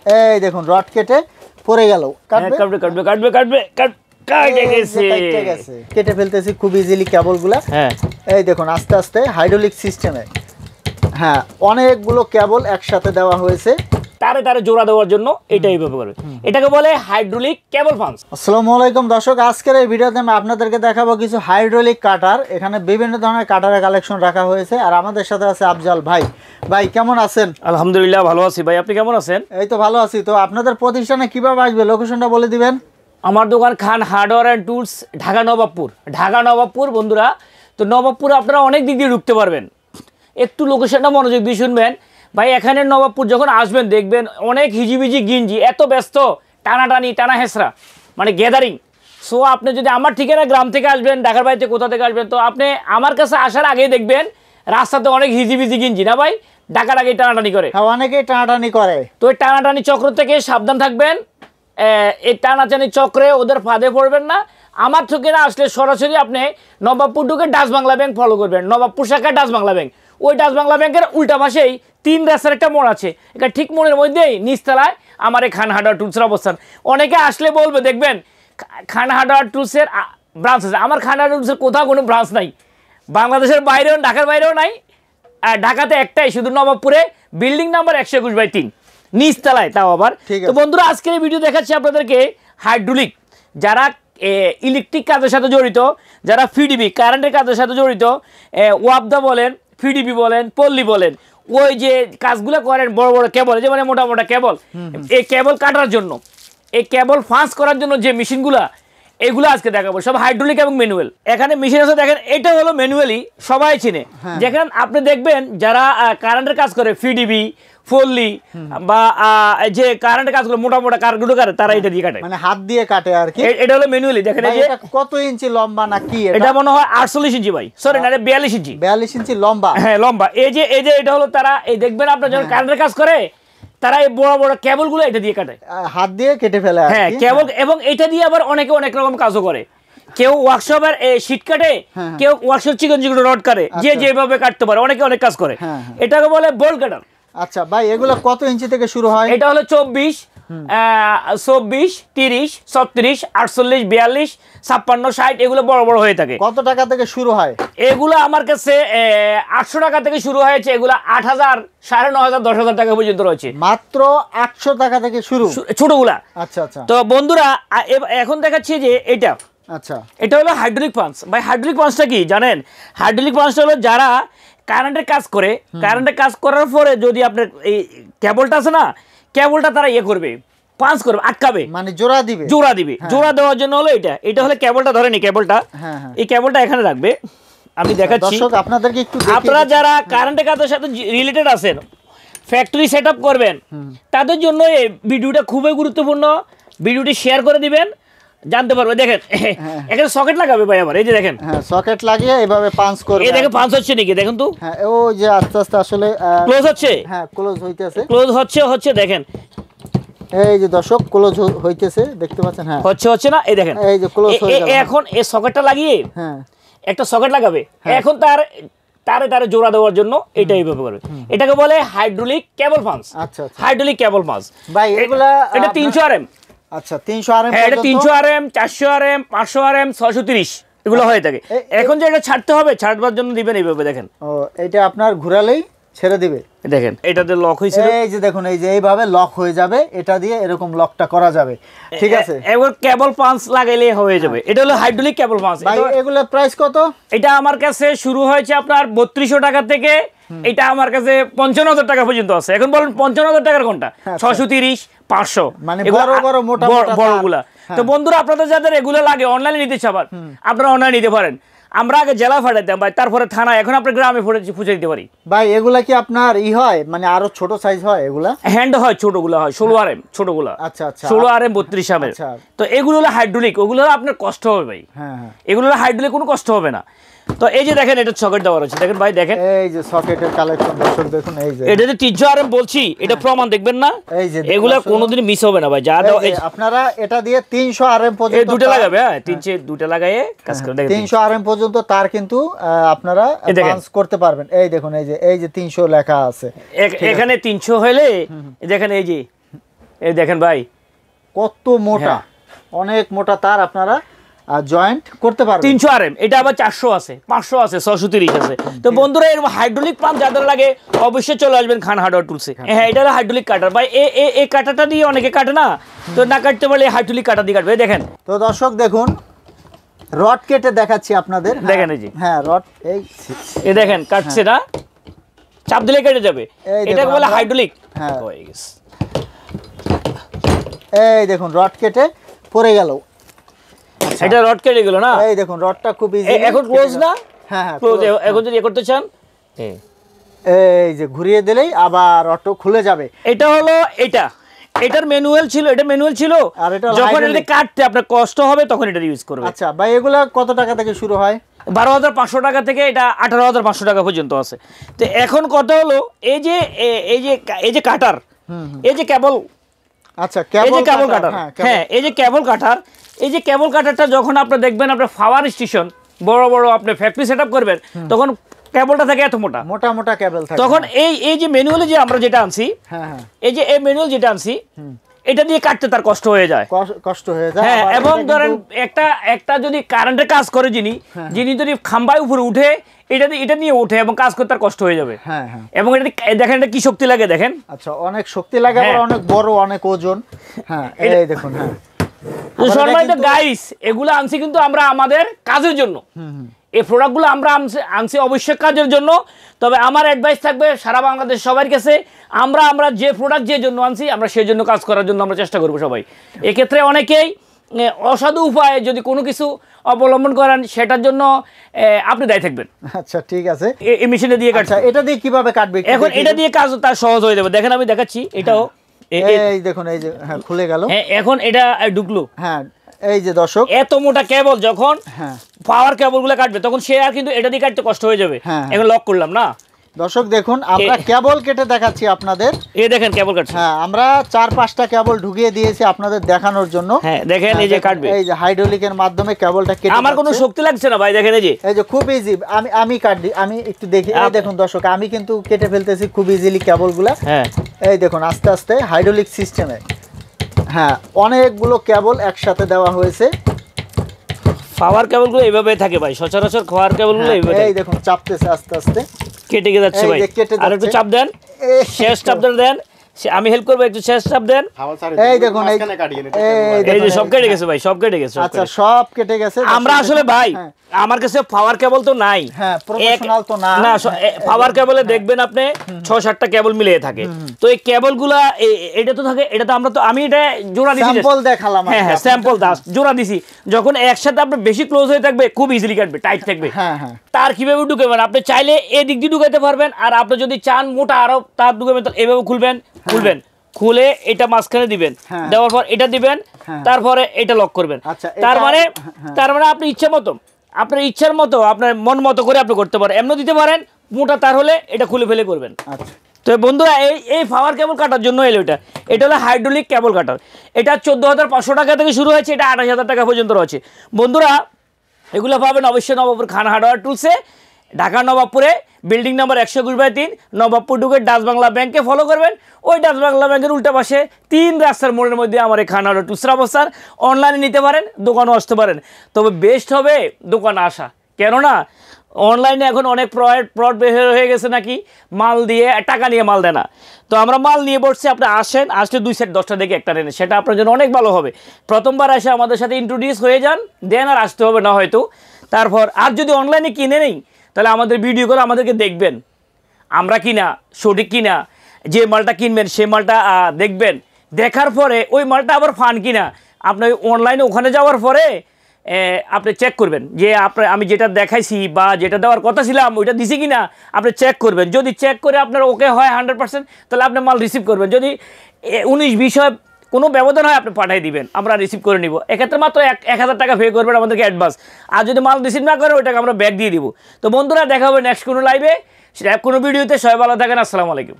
এই দেখুন রড কেটে পড়ে গেল, কাটবে কাটবে কাটবে কাটবে কাটে গেছে, কেটে ফেলতেছি খুব ইজিলি কেবলগুলা। হ্যাঁ এই দেখুন আস্তে আস্তে হাইড্রোলিক সিস্টেমে, হ্যাঁ অনেকগুলো কেবল একসাথে দেওয়া হয়েছে তারে তারে জোড়া দেওয়ার জন্য। এটাই ব্যবহার করবে, এটাকে বলে হাইড্রোলিক কেবল পাঞ্চ। আসসালামু আলাইকুম দর্শক, আজকের এই ভিডিওতে আমি আপনাদেরকে দেখাবো কিছু হাইড্রোলিক কাটার। এখানে বিভিন্ন ধরনের কাটারের কালেকশন রাখা হয়েছে, আর আমাদের সাথে আছে আফজাল ভাই। ভাই কেমন আছেন? আলহামদুলিল্লাহ ভালো আছি ভাই, আপনি কেমন আছেন? এই তো ভালো আছি। তো আপনাদের প্রতিষ্ঠানে কিভাবে আসবে, লোকেশনটা বলে দিবেন। আমার দোকান Khan hardware and tools, Dhaka Nawabpur. Dhaka Nawabpur বন্ধুরা, তো নবাবপুরে আপনারা অনেক দিক দিয়ে ঢুকতে পারবেন। একটু লোকেশনটা মনোযোগ দিয়ে শুনবেন ভাই। এখানে নবাবপুর যখন আসবেন দেখবেন অনেক হিজিবিজি গিঞ্জি, এত ব্যস্ত, টানাটানি টানা হেসরা, মানে গ্যাদারিং। সো আপনি যদি আমার ঠিকানা গ্রাম থেকে আসবেন, ঢাকার বাড়িতে কোথা থেকে আসবেন, তো আপনি আমার কাছে আসার আগেই দেখবেন রাস্তাতে অনেক হিজিবিজি গিঞ্জি, না ভাই, ঢাকার আগেই টানাটানি করে। হ্যাঁ অনেকেই টানাটানি করে, তো এই টানাটানি চক্র থেকে সাবধান থাকবেন। এই টানাটানি চক্রে ওদের ফাঁদে পড়বেন না। আমার ঠিকানা আসলে সরাসরি আপনি নবাবপুর ঢুকে ডাচ বাংলা ব্যাংক ফলো করবেন, নবাবপুর শাখায় ডাচ বাংলা ব্যাংক। ওই ডাচ বাংলা ব্যাংকের উল্টা পাশেই 3 রাস্তার একটা মোড় আছে, এটা ঠিক মোড়ের মধ্যেই নিচতলায় আমার এই খান হার্ডওয়্যার টুলসের অবস্থান। অনেকে আসলে বলবে দেখবেন খান হার্ডওয়্যার টুলসের ব্রাঞ্চ আছে। আমার খান হার্ডওয়্যার টুলসের কোথাও কোনো ব্রাঞ্চ নাই, বাংলাদেশের বাইরেও ঢাকার বাইরেও নাই। আর ঢাকাতে একটাই, শুধু নবাবপুরে, বিল্ডিং নাম্বার 121/3 নিচতলায়, তাও আবার। তো বন্ধুরা আজকের এই ভিডিও দেখাচ্ছি আপনাদেরকে হাইড্রোলিক, যারা ইলেকট্রিক কাজের সাথে জড়িত, যারা ফিডিবি কারেন্টের কাজের সাথে জড়িত, ওয়াবদা বলেন, ফিডিবি বলেন, পল্লী বলেন, ওই যে কাজগুলো করেন বড় বড় কেবল, যে মানে মোটা মোটা কেবল, এই কেবল কাটার জন্য, এই কেবল ফাঁস করার জন্য যে মেশিনগুলা, এগুলো আজকে দেখাবো। সব হাইড্রোলিক এবং ম্যানুয়াল। এখানে মেশিন আছে দেখেন, এটা হলো ম্যানুয়ালি, সবাই চিনে। যেখানে আপনি দেখবেন যারা কারেন্টের কাজ করে, ফিডিবি, ফল্লি বা যে কারেন্টের কাজগুলো মোটা মোটা কারগুলো করে, তারা এটা দিয়ে কাটে, মানে হাত দিয়ে কাটে আর কি। এটা হলো ম্যানুয়ালি। দেখেন এটা কত ইঞ্চি লম্বা না কি? এটা মনে হয় 48 ইঞ্চি ভাই, সরি না 42 ইঞ্চি। 42 ইঞ্চি লম্বা, হ্যাঁ লম্বা। এই যে এটা হলো তারা, এই দেখবেন আপনার যখন কারেন্টের কাজ করে, তারা এই বড় বড় কেবলগুলো এটা দিয়ে কাটে, হাত দিয়ে কেটে ফেলে। হ্যাঁ কেবল। এবং এটা দিয়ে আবার অনেকে অনেক রকম কাজও করে। কেউ ওয়ার্কশপের শীট কাটে, কেউ ওয়ার্কশপ চিকন চিকন রড কাটে, যে যেভাবে কাটতে পারে, অনেকে অনেক কাজ করে। এটাকে বলে বোল্ট কাটার। আচ্ছা ভাই, এগুলো কত ইঞ্চি থেকে শুরু হয়? এটা হলো 24, 24, 30, 36, 48, 42, 56, 60, এগুলো বড় বড় হয়ে থাকে। কত টাকা থেকে শুরু হয় এগুলো? আমার কাছে 800 টাকা থেকে শুরু হয়েছে, এগুলো 8000, 9500, 10000 টাকা পর্যন্ত রয়েছে। মাত্র 800 টাকা থেকে শুরু ছোটগুলা। আচ্ছা আচ্ছা। তো বন্ধুরা এখন দেখাচ্ছি যে এটা, আচ্ছা, এটা হলো হাইড্রোলিক পাঞ্চ। ভাই হাইড্রোলিক পাঞ্চটা কি জানেন? হাইড্রোলিক পাঞ্চটা হলো যারা কারেন্টের কাজ করে, কারেন্টের কাজ করার পরে যদি আপনার এই কেবলটা আছে না, কেবলটা তারা করবে, পাঞ্চ করবে, আটকাবে, মানে জোড়া দিবে। জোড়া দেওয়ার জন্য হলো এটা হলো কেবলটা। ধরেন এই কেবলটা, এই কেবলটা এখানে রাখবে। আমি দেখাচ্ছি দর্শক আপনাদেরকে একটু। আপনারা যারা কারেন্টের কাজের সাথে রিলেটেড আছেন, ফ্যাক্টরি সেটআপ করবেন, তাদের জন্য এই ভিডিওটা খুবই গুরুত্বপূর্ণ। ভিডিওটি শেয়ার করে দিবেন, জানতে পারবে। দেখেন এখানে সকেট লাগাবে ভাই আবার, এই যে দেখেন, হ্যাঁ সকেট লাগিয়ে এভাবে পাঞ্চ করবে। এই দেখেন পাঞ্চ হচ্ছে নাকি, দেখেন তো। হ্যাঁ ও যে আস্তে আস্তে আসলে ক্লোজ হচ্ছে। হ্যাঁ ক্লোজ হইতেছে, ক্লোজ হচ্ছে দেখেন, এই যে দর্শক ক্লোজ হইতেছে, দেখতে পাচ্ছেন। হ্যাঁ হচ্ছে না, এই দেখেন, এই যে ক্লোজ হয়ে গেল। এখন এই সকেটটা লাগিয়ে হ্যাঁ একটা সকেট লাগাবে। এখন তারে জোড়া দেওয়ার জন্য এটা এইভাবে করবে। এটাকে বলে হাইড্রোলিক কেবল পাঞ্চ। আচ্ছা, হাইড্রোলিক কেবল পাঞ্চ ভাই এগুলা এটা 300 rm। আচ্ছা 300 rm। হ্যাঁ এটা 300 rm, 400 rm, 500 rm, 630 এগুলো হয়ে থাকে। এখন যে এটা ছাড়তে হবে, ছাড়বার জন্য দিবেন এইভাবে, দেখেন। ও এটা আপনার ঘোরালেই ছেড়ে দিবে, দেখেন এটাতে লক হয়েছে, এই যে দেখুন, এই যে এইভাবে লক হয়ে যাবে। এটা দিয়ে এরকম লকটা করা যাবে, ঠিক আছে। এবার কেবল পাঞ্চ লাগাইলে হয়ে যাবে। এটা হলো হাইড্রোলিক কেবল পাঞ্চ। ভাই এগুলা প্রাইস কত? এটা আমার কাছে শুরু হয়েছে আপনার 3200 টাকা থেকে, এটা আমার কাছে 55000 টাকা পর্যন্ত আছে। এখন বলেন 55000 টাকার কোনটা? 630, 500, মানে বড় বড় মোটা বড়গুলা। তো বন্ধুরা আপনাদের যাদের এগুলো লাগে অনলাইনে নিতে চান, আপনারা অনলাইনে নিতে পারেন। আমরা আগে জেলা ফাটাইতাম ভাই, তারপরে থানা, এখন আপনার গ্রামে পৌঁছে দিতে পারি। ভাই এগুলা কি আপনার হয়, মানে আরো ছোট সাইজ হয়? এগুলা হ্যান্ড হয়, ছোটগুলা হয় 16 rm, ছোটগুলা। আচ্ছা আচ্ছা, 16 rm, 32 rm। তো এগুলো হলো হাইড্রোলিক, ওগুলো আপনার কষ্ট হবে ভাই। হ্যাঁ এগুলো হলো হাইড্রোলিক, কোনো কষ্ট হবে না। তো এই যে দেখেন, এটা সকেট দেওয়া আছে, দেখেন ভাই, দেখেন এই যে সকেটের কালেকশন দর্শক দেখুন। এই যে এটা যে 300 rm বলছি, এটা প্রমাণ দেখবেন না, এই যে এগুলা কোনোদিন মিস হবে না ভাই। যা দাও আপনারা এটা দিয়ে 300 rm পর্যন্ত, এই দুটো লাগাবে। হ্যাঁ 300 লাগায়ে কাজ করে দেখেন, 300 rm পর্যন্ত তার কিন্তু আপনারা পাঞ্চ করতে পারবেন। এই দেখুন, এই যে 300 লেখা আছে। এখানে 300 হলে দেখেন, এই যে এই দেখেন ভাই কত মোটা, অনেক মোটা তার আপনারা জয়েন্ট করতে পারবেন। 300 RM, এটা আবার 400 আছে, 500 আছে, 630 আছে। তো বন্ধুরা এরকম হাইড্রোলিক পাম্প যাদের লাগে অবশ্যই চলে আসবেন খান হার্ডওয়্যার টুলসে। হ্যাঁ, এটা হলো হাইড্রোলিক কাটার ভাই। এই কাটাটা দিয়ে অনেকে কাটে না, তো না কাটতে পারলে হাইড্রোলিক কাটা দিয়ে কাটবে। দেখেন তো দর্শক দেখুন, রড কেটে দেখাচ্ছি আপনাদের। দেখেন এই যে, হ্যাঁ রড এই দেখেন কাটছে না, চাপ দিলে কেটে যাবে। এটাকে বলে হাইড্রোলিক। হ্যাঁ, এই দেখুন রড কেটে পড়ে গেল। এটা রড কেটে গেল না, এই দেখুন রডটা খুব ইজি। এখন ক্লোজ না? হ্যাঁ হ্যাঁ ক্লোজ। এখন যদি করতে চান এই যে ঘুরিয়ে দিলেই আবার অটো খুলে যাবে। এটা হলো এটার ম্যানুয়াল ছিল, এটা ম্যানুয়াল ছিল। আর এটা যখন এটা কাটতে আপনার কষ্ট হবে তখন এটা ইউজ করবে। আচ্ছা ভাই, এগুলা কত টাকা থেকে শুরু হয়? 12,500 টাকা থেকে এটা 18,500 টাকা পর্যন্ত আছে। তো এখন কথা হলো এই যে কাটার, এই যে কেবল, আচ্ছা এই যে কেবল কাটার, হ্যাঁ এই যে কেবল কাটার, এই যে কেবল কাটারটা যখন আপনি দেখবেন আপনার পাওয়ার স্টেশন বড় বড় আপনি ফ্যাক্টরি সেটআপ করবেন, তখন কেবলটা থাকে এত মোটা মোটা মোটা কেবল থাকে। তখন এই যে ম্যানুয়ালি যে আমরা যেটা আনছি, হ্যাঁ হ্যাঁ, এই যে এই ম্যানুয়াল যেটা আনছি, এটা দিয়ে কাটতে তার কষ্ট হয়ে যায়, কষ্ট হয়ে যায়। হ্যাঁ। এবং ধরেন একটা যদি কারেন্টে কাজ করে যিনি যদি খাম্বায় উপরে উঠে, এটা নিয়ে উঠে এবং কাজ করতে তার কষ্ট হয়ে যাবে। হ্যাঁ হ্যাঁ, এবং এটা দেখেন এটা কি শক্তি লাগে দেখেন। আচ্ছা, অনেক শক্তি লাগে, আবার অনেক বড়, অনেক ওজন। হ্যাঁ এই দেখুন। হ্যাঁ, সম্মানিত গাইস, এগুলো আনছি কিন্তু আমরা আমাদের কাজের জন্য। এই প্রোডাক্টগুলো আমরা আনছি অবশ্যই কাজের জন্য। তবে আমার অ্যাডভাইস থাকবে সারা বাংলাদেশ সবার কাছে, আমরা যে প্রোডাক্ট যে জন্য আনছি আমরা সেই জন্য কাজ করার জন্য আমরা চেষ্টা করবো সবাই। এক্ষেত্রে অনেকেই অসাধু উপায়ে যদি কোনো কিছু অবলম্বন করেন, সেটার জন্য আপনি দায়ী থাকবেন। আচ্ছা ঠিক আছে। এই মেশিনে দিয়ে কাটছে। এটা দিয়ে কিভাবে কাটবে এখন এটা দিয়ে কাজ তার সহজ হয়ে যাবে। দেখেন আমি দেখাচ্ছি, এটাও এই দেখুন, এই যে হ্যাঁ খুলে গেল। হ্যাঁ, এখন এটা ঢুকলো। হ্যাঁ, এই যে দর্শক, এত মোটা কেবল যখন পাওয়ার কেবলগুলো কাটবে তখন সে আর কিন্তু এটা দিয়ে কাটতে কষ্ট হয়ে যাবে। এখন লক করলাম না দর্শক দেখুন, আমরা কেবল কেটে দেখাচ্ছি আপনাদের। এই দেখেন কেবল কাটছে। হ্যাঁ, আমরা 4-5টা কেবল ঢুকিয়ে দিয়েছি আপনাদের দেখানোর জন্য। হ্যাঁ দেখেন, এই যে কাটবে, এই যে হাইড্রোলিকের মাধ্যমে কেবলটা কেটে। আমার কোনো শক্তি লাগছে না ভাই, দেখেন এই যে খুব ইজি। আমি কাটি, আমি একটু দেখি। এই দেখুন দর্শক, আমি কিন্তু কেটে ফেলতেছি খুব ইজিলি কেবলগুলা। হ্যাঁ, এই দেখুন আস্তে আস্তে হাইড্রোলিক সিস্টেমে। হ্যাঁ, অনেকগুলো কেবল একসাথে দেওয়া হয়েছে। পাওয়ার কেবলগুলো এইভাবে থাকে ভাই, সচরাচর পাওয়ার কেবলগুলো এইভাবে। এই দেখুন চাপতেছে আস্তে আস্তে, কেটে যাচ্ছে ভাই। আর একটু চাপ দেন, শেষ চাপ দেন। আমি হেল্প করবো, একটু শেষ চাপ দেন। এই দেখুন, এই যে সব কেটে গেছে ভাই, সব কেটে গেছে। আচ্ছা, সব কেটে গেছে। আমরা আসলে ভাই, আমার কাছে পাওয়ার কেবল তো নাই। হ্যাঁ, প্রফেশনাল তো না। না, পাওয়ার কেবলে দেখবেন আপনি 6-7টা কেবল মিলিয়ে থাকে। তো এই কেবলগুলা এটা তো থাকে, এটা তো আমি এটা জোড়া দিছি, স্যাম্পল দেখালাম। হ্যাঁ হ্যাঁ, স্যাম্পল দাস জোড়া দিছি। যখন একসাথে আপনি বেশি ক্লোজ হয়ে থাকবে, খুব ইজিলি কাটবে, টাইট থাকবে। হ্যাঁ হ্যাঁ, তার কিভাবে ঢুকাবেন, আপনি চাইলে এই দিক দিয়ে ঢুকাইতে পারবেন। আর আপনি যদি চান মোটা আরো তার ঢুকাবেন, তাহলে এভাবে খুলবেন, খুলে এটা মাঝখানে দিবেন, দেওয়ার পর এটা দিবেন, তারপরে এটা লক করবেন। তার মানে আপনি আপনার ইচ্ছার মতো আপনার মন মতো করে আপনি করতে পারেন। এমন দিতে পারেন, মোটা তার হলে এটা খুলে ফেলে করবেন। তো বন্ধুরা, এই পাওয়ার কেবল কাটার জন্য এলো এটা হলো হাইড্রোলিক কেবল কাটার। এটা 14,500 টাকা থেকে শুরু হয়েছে, এটা 28,000 টাকা পর্যন্ত রয়েছে। বন্ধুরা, এগুলো পাবেন অবশ্যই নবাবপুর খান হার্ডওয়্যার টুলসে, ঢাকা নবাবপুরে, বিল্ডিং নাম্বার 120/3, নবাবপুর ঢুকে ডাচ বাংলা ব্যাংকে ফলো করবেন। ওই ডাচ বাংলা ব্যাংকের উল্টা পাশে 3 রাস্তার মোড়ের মধ্যে আমার এই খান হার্ডওয়্যার টুলসের অবস্থান। অনলাইনে নিতে পারেন, দোকানেও আসতে পারেন। তবে বেস্ট হবে দোকানে আসা, কেননা অনলাইনে এখন অনেক ফ্রড হয়ে গেছে, নাকি মাল দিয়ে টাকা নিয়ে মাল দেয় না। তো আমরা মাল নিয়ে বসছি, আপনি আসলে 2 সেট 10টা দেখে একটা নেন, সেটা আপনার জন্য অনেক ভালো হবে। প্রথমবার এসে আমাদের সাথে ইন্ট্রোডিউস হয়ে যান, দেন আর আসতে হবে না হয়তো। তারপর আর যদি অনলাইনে কিনে নেই, তাহলে আমাদের ভিডিও করে আমাদেরকে দেখবেন, আমরা কিনা সঠিক কিনা, যে মালটা কিনবেন সে মালটা দেখবেন। দেখার পরে ওই মালটা আবার ফান কিনা, আপনি অনলাইনে ওখানে যাওয়ার পরে আপনি চেক করবেন যে আমি যেটা দেখাইছি বা যেটা দেওয়ার কথা ছিলাম ওইটা দিছি কিনা, আপনি চেক করবেন। যদি চেক করে আপনার ওকে হয় 100%, তাহলে আপনি মাল রিসিভ করবেন। যদি 19-20 হয়, কোনো ব্যবধান হয়, আপনি পাঠিয়ে দিবেন, আমরা রিসিভ করে নিব। এক্ষেত্রে মাত্র 1,000 টাকা পে করবেন আমাদেরকে অ্যাডভান্স। আর যদি মাল রিসিভ না করে, ওইটাকে আমরা ব্যাক দিয়ে দিব। তো বন্ধুরা, দেখা হবে নেক্সট কোনো লাইভে, কোনো ভিডিওতে। সবাই ভালো থাকেন, আসসালামু আলাইকুম।